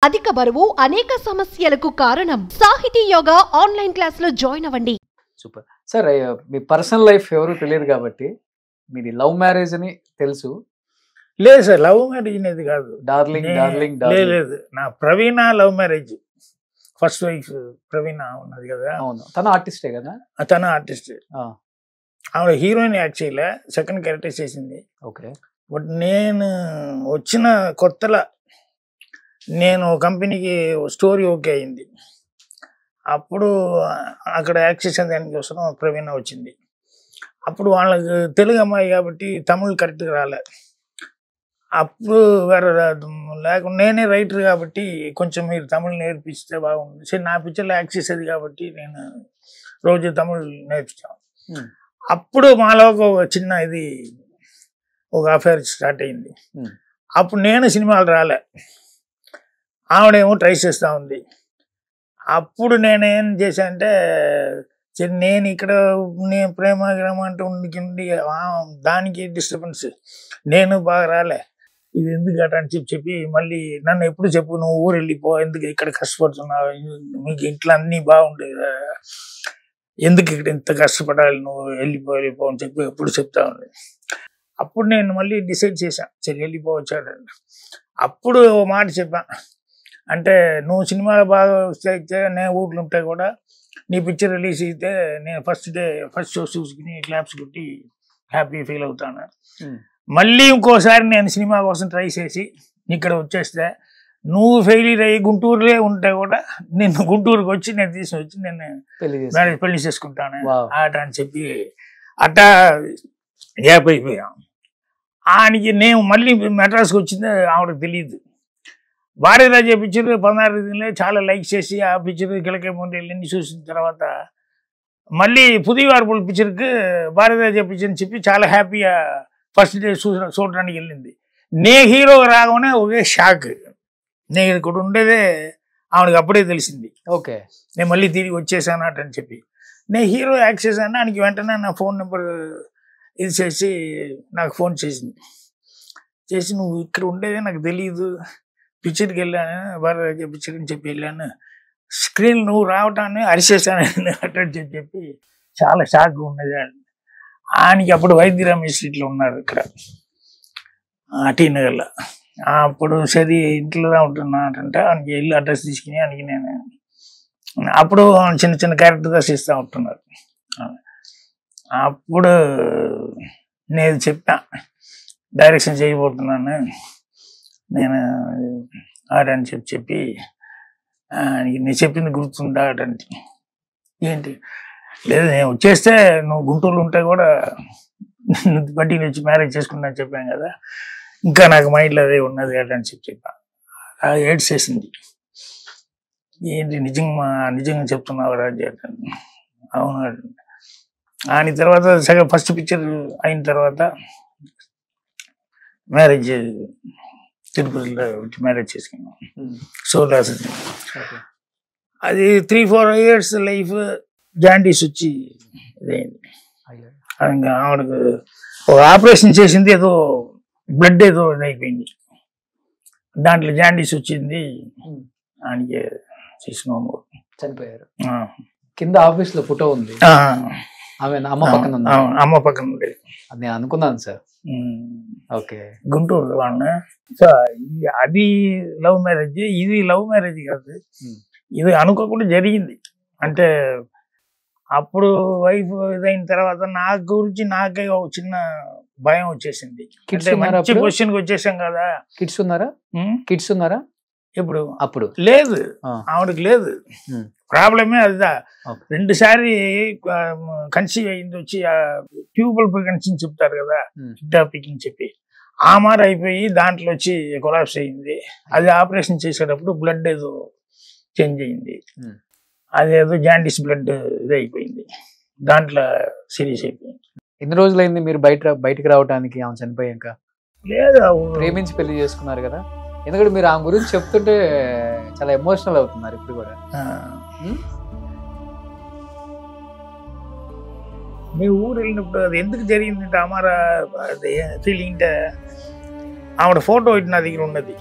అధిక బరువు అనేక సమస్యలకు కారణం. సాహితీ యోగా ఆన్లైన్ క్లాసులో జాయిన్ అవ్వండి. Super sir. మీ పర్సనల్ లైఫ్ ఎవరు తెలియదు కాబట్టి మీది లవ్ మ్యారేజ్ అని తెలుసు. లేదు సార్, లవ్ మ్యారేజ్ అనేది కాదు. డార్లింగ్ డార్లింగ్ లేదు, నా ప్రవీణ లవ్ మ్యారేజ్. ఫస్ట్ వైఫ్ ప్రవీణ ఉన్నది కదా. అవును, తన ఆర్టిస్టే కదా. తన ఆర్టిస్ట్. ఆవిడ హీరోయిన్ యాక్ట్ చేయలే, సెకండ్ క్యారెక్టర్ చేసింది. ఓకే. బట్ నేను వచ్చిన కొత్తలో నేను కంపెనీకి స్టోరీ ఓకే అయింది. అప్పుడు అక్కడ యాక్ట్ చేసే దానికోసం ప్రవీణ వచ్చింది. అప్పుడు వాళ్ళకి తెలుగు అమ్మాయి కాబట్టి తమిళ్ కరెక్ట్గా రాలే. అప్పుడు వేరే లేకుండా నేనే రైటర్ కాబట్టి కొంచెం మీరు తమిళ్ నేర్పిస్తే బాగుంది. సరే, నా పిక్చర్లో యాక్ట్ చేసేది కాబట్టి నేను రోజు తమిళ్ నేర్పించాను. అప్పుడు మాలో ఒక చిన్న ఒక అఫేర్ స్టార్ట్ అయింది. అప్పుడు నేను సినిమాలు రాలే, ఆవిడేమో ట్రై చేస్తూ ఉంది. అప్పుడు నేనేం చేశానంటే, నేను ఇక్కడ నేను ప్రేమ గ్రామ అంటూ ఉండి దానికి డిస్టర్బెన్స్, నేను బాగా రాలే, ఇది ఎందుకు అట అని చెప్పి మళ్ళీ నన్ను ఎప్పుడు చెప్పు, నువ్వు ఊరు వెళ్ళిపో, ఎందుకు ఇక్కడ కష్టపడుతున్నావు, మీకు ఇంట్లో అన్నీ బాగుండేది, ఎందుకు ఇక్కడ ఇంత కష్టపడాలి, నువ్వు వెళ్ళిపో అని చెప్పి ఎప్పుడు చెప్తా ఉంది. అప్పుడు నేను మళ్ళీ డిసైడ్ చేశాను, సరే వెళ్ళిపోవచ్చాడండి. అప్పుడు ఓ మాట చెప్పా, అంటే నువ్వు సినిమాలు బాగా అయితే నేను ఊర్లు ఉంటే కూడా నీ పిక్చర్ రిలీజ్ అయితే నేను ఫస్ట్ షో చూసుకుని క్లాప్స్ కొట్టి హ్యాపీ ఫీల్ అవుతాను. మళ్ళీ ఇంకోసారి నేను సినిమా కోసం ట్రై చేసి ఇక్కడ వచ్చేస్తే నువ్వు ఫెయిల్యూర్ అయ్యి గుంటూరులో ఉంటే కూడా నేను గుంటూరుకి వచ్చి నేను తీసుకుని వచ్చి నేను పెళ్లి చేసుకుంటాను ఆట అని చెప్పి అట్టా గ్యాప్ అయిపోయాం. ఆయనకి నేను మళ్ళీ మెడ్రాస్కి వచ్చింది ఆవిడకి తెలియదు. భార్యరాజా పిక్చర్ 16 దినలే చాలా లైక్ చేసి ఆ పిక్చర్ గిలకే ముందు వెళ్ళి చూసిన తర్వాత మళ్ళీ పుదివారపుల పిక్చర్కి భార్యరాజా పిక్చర్ అని చెప్పి చాలా హ్యాపీగా ఫస్ట్ డే చూడడానికి వెళ్ళింది. నే హీరో రాగానే ఒకే షాక్. నేను ఇక్కడ ఉండేదే ఆవిడకి అప్పుడే తెలిసింది. ఓకే, నేను మళ్ళీ తిరిగి వచ్చేసాను అని చెప్పి నేను హీరో యాక్ట్ చేశాను. ఆయనకి వెంటనే నా ఫోన్ నెంబర్ ఇది చేసి నాకు ఫోన్ చేసి నువ్వు ఇక్కడ ఉండేదే నాకు తెలియదు, పిక్చర్కి వెళ్ళాను, భారతరాజ పిక్చర్ అని చెప్పి వెళ్ళాను, స్క్రీన్ నువ్వు రావటాన్ని అరిచేసాను అటని చెప్పి చాలా షాక్గా ఉన్నది. ఆయనకి అప్పుడు వైద్యరామ స్ట్రీట్లో ఉన్నారు ఇక్కడ టీనగర్లో. అప్పుడు సరి ఇంట్లోదా ఉంటున్నానంటే ఆయనకి వెళ్ళి అడ్రస్ తీసుకుని ఆయనకి నేను అప్పుడు చిన్న చిన్న క్యారెక్టర్గా చేస్తూ ఉంటున్నారు. అప్పుడు నేను చెప్పా, డైరెక్షన్ చేయబోతున్నాను నేను ఆడని చెప్పి నేను చెప్పింది గుర్తుందా ఆడంటే, ఏంటి లేదు నేను వచ్చేస్తే నువ్వు గుంటూరులో ఉంటే కూడా బట్టి వచ్చి మ్యారేజ్ చేసుకుంటా అని చెప్పాను కదా, ఇంకా నాకు మైండ్లో అదే ఉన్నది అని చెప్పా. ఏడ్స్ చేసింది, ఏంటి నిజంగా చెప్తున్నావు రాజు అంటే. అవును. ఆయన తర్వాత ఫస్ట్ పిక్చర్ అయిన తర్వాత మ్యారేజ్ తిరుపతిలో మ్యారేజ్ చేసుకున్నాం. సోలాస్ అది 3-4 years లైఫ్ జాండీస్ వచ్చి ఇదైంది. ఇంకా ఆవిడకు ఒక ఆపరేషన్ చేసింది, ఏదో బ్లడ్ ఏదో ఇదైపోయింది, దాంట్లో జాండీస్ వచ్చింది. ఆయనకి చేసినాము, చనిపోయారు. కింద ఆఫీస్ లో ఫోటో ఉంది, ఆమె అమ్మ పక్కన ఉంది. అమ్మ పక్కన ఉండేది అది నేను అనుకున్నాను సార్. ఓకే, గుంటూరు వాళ్ళని. సో అది లవ్ మ్యారేజ్, ఇది లవ్ మ్యారేజ్ కాదు, ఇది అనుకోకుండా జరిగింది. అంటే అప్పుడు వైఫ్ ఇదైన తర్వాత నా గురించి నాకే ఒక చిన్న భయం వచ్చేసింది. మంచి క్వశ్చన్ వచ్చేసాం కదా. కిడ్స్ ఉన్నారా ఇప్పుడు? అప్పుడు లేదు, ఆవిడకి లేదు. ప్రాబ్లమే అదిదా. 2 సారి కన్సీవ్ అయింది, వచ్చి ట్యూబల్ ప్రెగ్నెన్సీ చెప్తారు కదా, టాపిక్ అని చెప్పి ఆ మార అయిపోయి దాంట్లో వచ్చి కొలాప్స్ అయింది. అది ఆపరేషన్ చేసేటప్పుడు బ్లడ్ ఏదో చేంజ్ అయింది, అదేదో జాండీస్ బ్లడ్ ఇది అయిపోయింది, దాంట్లో సీరియస్ అయిపోయింది. ఎన్ని రోజులైంది మీరు బయటకు రావడానికి ఆమె చనిపోయాక? లేదు, ప్రేమించి పెళ్లి చేసుకున్నారు కదా. ఎందుకంటే మీరు ఆమె గురించి చెప్తుంటే చాలా ఎమోషనల్ అవుతున్నారు ఇప్పుడు కూడా. మీ ఊరు వెళ్ళినప్పుడు అది ఎందుకు జరిగిందంటే అమారా ఫీలింగ్ అంటే ఆవిడ ఫోటో ఇటు నా దగ్గర ఉన్నది.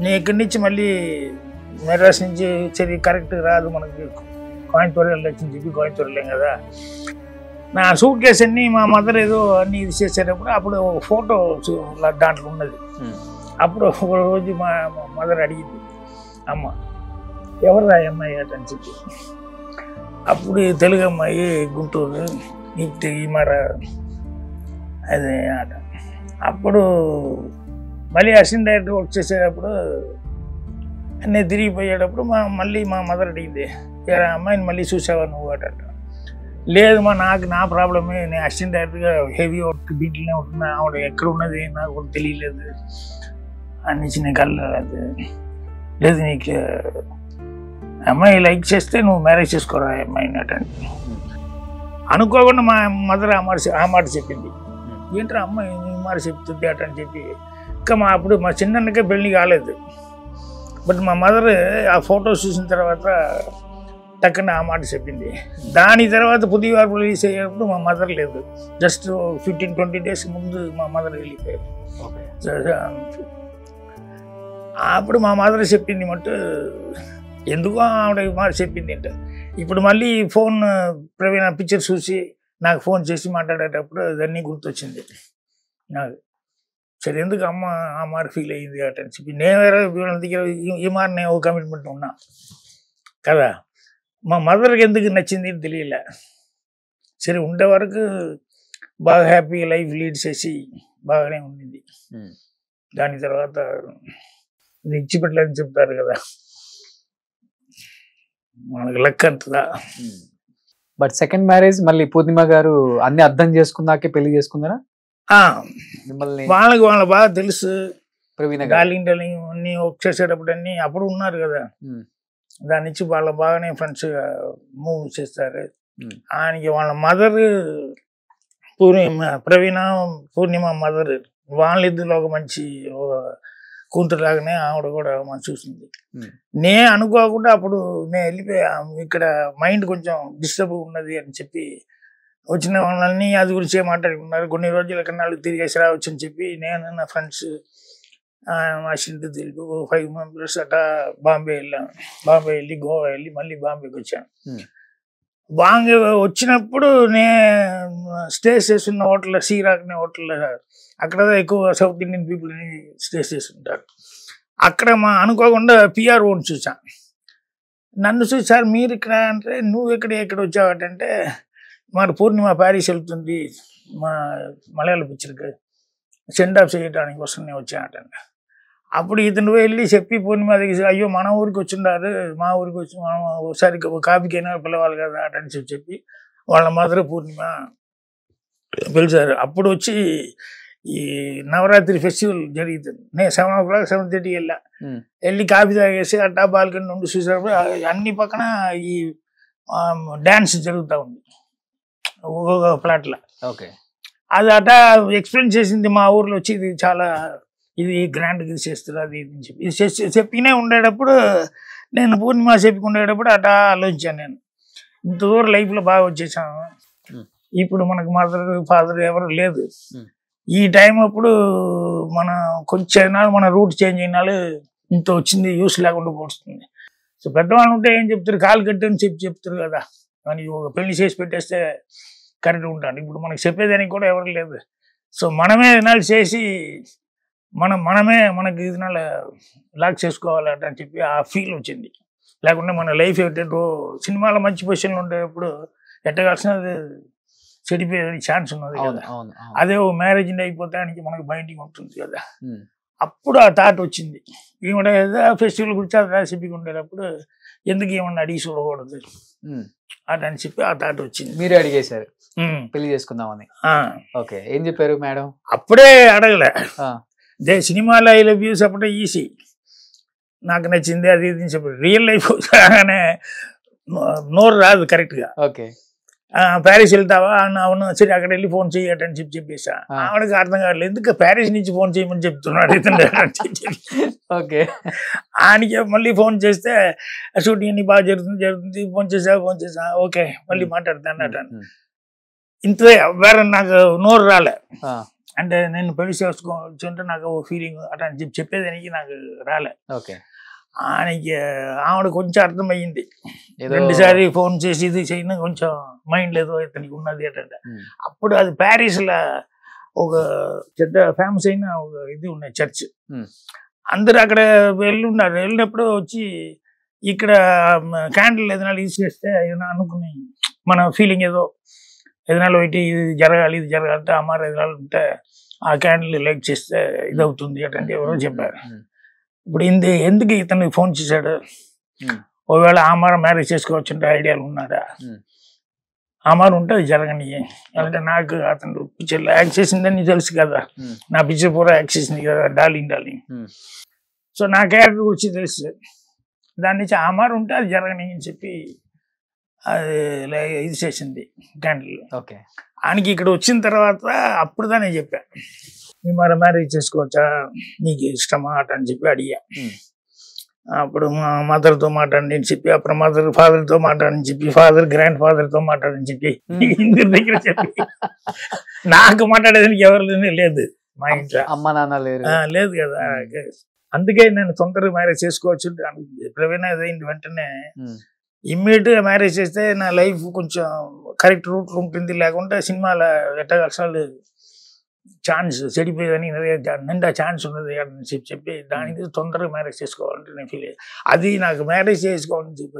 నేను ఇక్కడి నుంచి మళ్ళీ మెడ్రాస్ నుంచి సరే కరెక్ట్ రాదు మనకి, కోయంబత్తూరు వెళ్ళొచ్చని చెప్పి కోయంబత్తూరు వెళ్ళాం కదా. నా సూట్ కేసు అన్ని మా మదర్ ఏదో అన్ని ఇది చేసేటప్పుడు అప్పుడు ఒక ఫోటో దాంట్లో ఉన్నది. అప్పుడు ఒక రోజు మా మదర్ అడిగింది, అమ్మ ఎవరు అమ్మాయి అని చెప్పి. అప్పుడు తెలుగు అమ్మాయి, గుంటూరు, నీకు మర అదే ఆట. అప్పుడు మళ్ళీ అసిస్టెంట్ డైరెక్టర్ వర్క్ చేసేటప్పుడు నేను తిరిగిపోయేటప్పుడు మళ్ళీ మా మదర్ అడిగింది, అమ్మాయిని మళ్ళీ చూసావా నువ్వు అట. లేదు నాకు నా ప్రాబ్లమే, నేను అసిస్టెంట్ డైరెక్టర్గా హెవీ వర్క్ దీంట్లోనే ఉంటున్నా, ఆవిడ ఎక్కడ ఉన్నది నాకు కూడా తెలియలేదు అని చిన్న కళ్ళదు. లేదు నీకు అమ్మాయి లైక్ చేస్తే నువ్వు మ్యారేజ్ చేసుకోరా అమ్మాయిని అటండి. అనుకోకుండా మా మదర్ ఆ మాట చెప్పింది. ఏంటో అమ్మాయి ఈ మాట చెప్తుంది అట అని చెప్పి. ఇంకా అప్పుడు మా చిన్నకే పెళ్ళి కాలేదు. బట్ మా మదర్ ఆ ఫొటోస్ చూసిన తర్వాత టక్కన ఆ మాట చెప్పింది. దాని తర్వాత పుది వారు రిలీజ్ అయ్యేటప్పుడు మా మదర్ లేదు. జస్ట్ 15-20 days ముందు మా మదర్ వెళ్ళిపోయారు. అప్పుడు మా మదర్ చెప్పింది మట్టు ఎందుకో ఆవిడ మాట చెప్పింది అంటే. ఇప్పుడు మళ్ళీ ఫోన్ ప్రవీణ పిక్చర్ చూసి నాకు ఫోన్ చేసి మాట్లాడేటప్పుడు అదన్నీ గుర్తొచ్చింది నాకు. సరే ఎందుకు అమ్మ ఆ మాట ఫీల్ అయ్యింది అట అని చెప్పి. నేను వేరే వీళ్ళ దగ్గర ఈ మాట నేను ఒక కమిట్మెంట్ ఉన్నా కదా. మా మదర్కి ఎందుకు నచ్చింది తెలియలే. సరే ఉండే వరకు బాగా హ్యాపీ లైఫ్ లీడ్ చేసి బాగానే ఉండింది. దాని తర్వాత ఇది ఇచ్చిపెట్టలేదని చెప్తారు కదా, మనకు లక్ అంతదా. బట్ సెకండ్ మ్యారేజ్ మళ్ళీ పూర్ణిమ గారు అన్ని అర్థం చేసుకున్నాకే పెళ్లి చేసుకుందరా మిమ్మల్ని? వాళ్ళకి బాగా తెలుసు. ప్రవీణ డార్లింగ్ అన్ని వర్క్ చేసేటప్పుడు అన్ని అప్పుడు ఉన్నారు కదా, దాని నుంచి వాళ్ళ బాగానే ఫ్రెండ్స్ మూవ్ చేస్తారు. ఆయనకి వాళ్ళ మదర్ పూర్ణిమ మదర్ వాళ్ళిద్దరిలో ఒక మంచి కూతురులాగానే ఆవిడ కూడా మనం చూసింది. నేను అనుకోకుండా అప్పుడు నేను వెళ్ళిపోయా, ఇక్కడ మైండ్ కొంచెం డిస్టర్బ్ ఉన్నది అని చెప్పి వచ్చిన వాళ్ళని అది గురించే మాట్లాడుకున్నారు. కొన్ని రోజుల కన్నా తిరిగేసి రావచ్చు అని చెప్పి నేను నా ఫ్రెండ్స్ మా ఇంటి తెలుగు 5 members అట్టా బాంబే వెళ్ళాను. బాంబే వెళ్ళి గోవా వెళ్ళి మళ్ళీ బాంబేకి వచ్చాను. బాంబే వచ్చినప్పుడు నేను స్టే చేస్తున్న హోటల్ సీరాక్ అనే హోటల్, అక్కడ ఎక్కువ సౌత్ ఇండియన్ పీపుల్ స్టే చేస్తుంటారు. అక్కడ అనుకోకుండా పిఆర్ఓని చూసాను. నన్ను చూసారు, మీరు ఇక్కడ అంటే నువ్వు ఎక్కడ వచ్చావంటే మరి పూర్ణిమ ప్యారిస్ వెళ్తుంది మా మలయాళ పిక్చర్కి సెండ్ ఆఫ్ చేయడానికి వస్తుంది నేను వచ్చానటండి. అప్పుడు ఇతను వెళ్ళి చెప్పి పూర్ణిమ దగ్గర, అయ్యో మన ఊరికి వచ్చిండారు, మా ఊరికి వచ్చి మనం ఒకసారి కాపీకైనా పిలవాలి కదా అని చెప్పి వాళ్ళ మదర్ పూర్ణిమ పిలిచారు. అప్పుడు వచ్చి ఈ నవరాత్రి ఫెస్టివల్ జరుగుతుంది. నేను 7 o'clock 7:30 వెళ్ళి కాఫీ తాగేసి అట్టా బాల్కనీ నుండి చూసేటప్పుడు అన్ని పక్కన ఈ డ్యాన్స్ జరుగుతూ ఉంది ఒక్కొక్క ప్లాట్లో. ఓకే, అది అట్టా ఎక్స్ప్లెయిన్ చేసింది. మా ఊర్లో వచ్చి ఇది చాలా ఇది గ్రాండ్గా ఇది చేస్తారు అది ఇది అని చెప్పి ఇది చెప్పినే ఉండేటప్పుడు నేను పూర్ణిమ చెప్పుకుండేటప్పుడు అట్టా ఆలోచించాను. నేను ఇంత దూరం లైఫ్లో బాగా వచ్చేసాను. ఇప్పుడు మనకు మదర్ ఫాదర్ ఎవరు లేదు. ఈ టైం అప్పుడు మన కొంచెం మన రూట్ చేంజ్ అయినాలు ఇంత వచ్చింది యూస్ లేకుండా పోతుంది. సో పెద్దవాళ్ళు ఉంటే ఏం చెప్తారు, కాలు కట్టని చెప్తారు కదా, కానీ ఒక పెళ్లి చేసి పెట్టేస్తే కరెక్ట్ ఉంటాను. ఇప్పుడు మనకు చెప్పేదానికి కూడా ఎవరు లేదు. సో మనమే వినాలు చేసి మనమే మనకి ఇది లాక్ చేసుకోవాలంట అని చెప్పి ఆ ఫీల్ వచ్చింది. లేకుంటే మన లైఫ్ ఏంటంటే సినిమాలో మంచి పొజిషన్లో ఉండేటప్పుడు ఎట్టగాల్సినది చెడిపోయే ఛాన్స్ ఉన్నది కదా. అదే ఓ మ్యారేజ్ అయిపోతానికి మనకు బైండింగ్ ఉంటుంది కదా. అప్పుడు ఆ థాట్ వచ్చింది. ఈవిడ ఫెస్టివల్ గురించి అది రెసిపీ ఉండేటప్పుడు ఎందుకు ఏమన్నా అడిగి చూడకూడదు అని చెప్పి ఆ థాట్ వచ్చింది. మీరే అడిగేశారు పెళ్లి చేసుకుందామని? ఓకే, ఏం చెప్పారు మేడం? అప్పుడే అడగలే. సినిమాలో ఐ లవ్ యూ చెప్పడం ఈజీ, నాకు నచ్చింది అది ఇది చెప్పారు. రియల్ లైఫ్ వచ్చాగానే నోరు రాదు కరెక్ట్గా. ఓకే, ప్యారిస్ వెళ్తావా? అవును, సరే అక్కడ వెళ్ళి ఫోన్ చేయటని చెప్పేసా. ఆవిడకి అర్థం కావట్లేదు, ఎందుకు ప్యారిస్ నుంచి ఫోన్ చేయమని చెప్తున్నాడు ఇతను. ఓకే, ఆయనకి మళ్ళీ ఫోన్ చేస్తే షూటింగ్ అన్ని బాగా జరుగుతుంది ఫోన్ చేసా ఓకే మళ్ళీ మాట్లాడతాను అన్నట్టు. ఇంతే, వేరే నాకు నోరు రాలే. అంటే నేను పెళ్లి చేసుకోవచ్చు అంటే నాకు ఫీలింగ్ అట్లా అని చెప్పేదానికి నాకు రాలే. ఓకే, ఆయనకి ఆవిడ కొంచెం అర్థమయ్యింది. ఏదో 2 ఫోన్ చేసి ఇది చేయను కొంచెం మైండ్ లేదో ఇతనికి ఉన్నది ఏంటంటే అప్పుడు అది ప్యారిస్లో ఒక పెద్ద ఫేమస్ అయిన ఒక ఇది ఉన్నాయి చర్చ్. అందరు అక్కడ వెళ్ళున్నారు. వెళ్ళినప్పుడు వచ్చి ఇక్కడ క్యాండిల్ ఏదైనా యూజ్ చేస్తే ఏదైనా అనుకుని మన ఫీలింగ్ ఏదైనా పెట్టి ఇది జరగాలి ఇది జరగాలంటే అమ్మారు ఏదైనా ఉంటే ఆ క్యాండిల్ లైట్ చేస్తే ఇది అవుతుంది అటంటే ఎవరో చెప్పారు. ఇప్పుడు ఎందుకు ఇతను ఫోన్ చేశాడు? ఒకవేళ ఆమార మ్యారేజ్ చేసుకోవచ్చు అంటే ఐడియాలు ఉన్నాడా? ఆమారు ఉంటే అది జరగని అంటే నాకు అతను పిక్చర్లో యాక్ట్ చేసిందని తెలుసు కదా, నా పిక్చర్ పూరా యాక్ట్ చేసింది కదా డార్లింగ్. సో నా క్యారెక్టర్ గురించి తెలుసు. దాని నుంచి ఆమారు ఉంటే అది జరగని అని చెప్పి అది ఇది చేసింది క్యాండిల్. ఆయనకి ఇక్కడ వచ్చిన తర్వాత అప్పుడు దాన్ని చెప్పా, మీ మరి మ్యారేజ్ చేసుకోవచ్చా, నీకు ఇష్టమా అట అని చెప్పి అడిగా. అప్పుడు మా మదర్తో మాట్లాడండి అని చెప్పి, అప్పుడు ఫాదర్తో మాట్లాడని చెప్పి, ఫాదర్ గ్రాండ్ ఫాదర్తో మాట్లాడని చెప్పి, ఇందరి దగ్గర చెప్పి నాకు మాట్లాడేదానికి ఎవరు లేదు మా ఇంట్లో, అమ్మ నాన్న లేదు కదా. అందుకే నేను తొందరగా మ్యారేజ్ చేసుకోవచ్చు. ప్రవీణ అయింది వెంటనే ఇమ్మీడియట్ గా మ్యారేజ్ చేస్తే నా లైఫ్ కొంచెం కరెక్ట్ రూట్ ఉంటుంది, లేకుంటే సినిమాలో ఎట్టగలసాలు ఛాన్స్ చెడిపోయేదని నిండా ఛాన్స్ ఉన్నది అని చెప్పి దానికి తొందరగా మ్యారేజ్ చేసుకోవాలంటే నేను ఫీల్ అది నాకు మ్యారేజ్ చేసుకోవాలని చెప్పి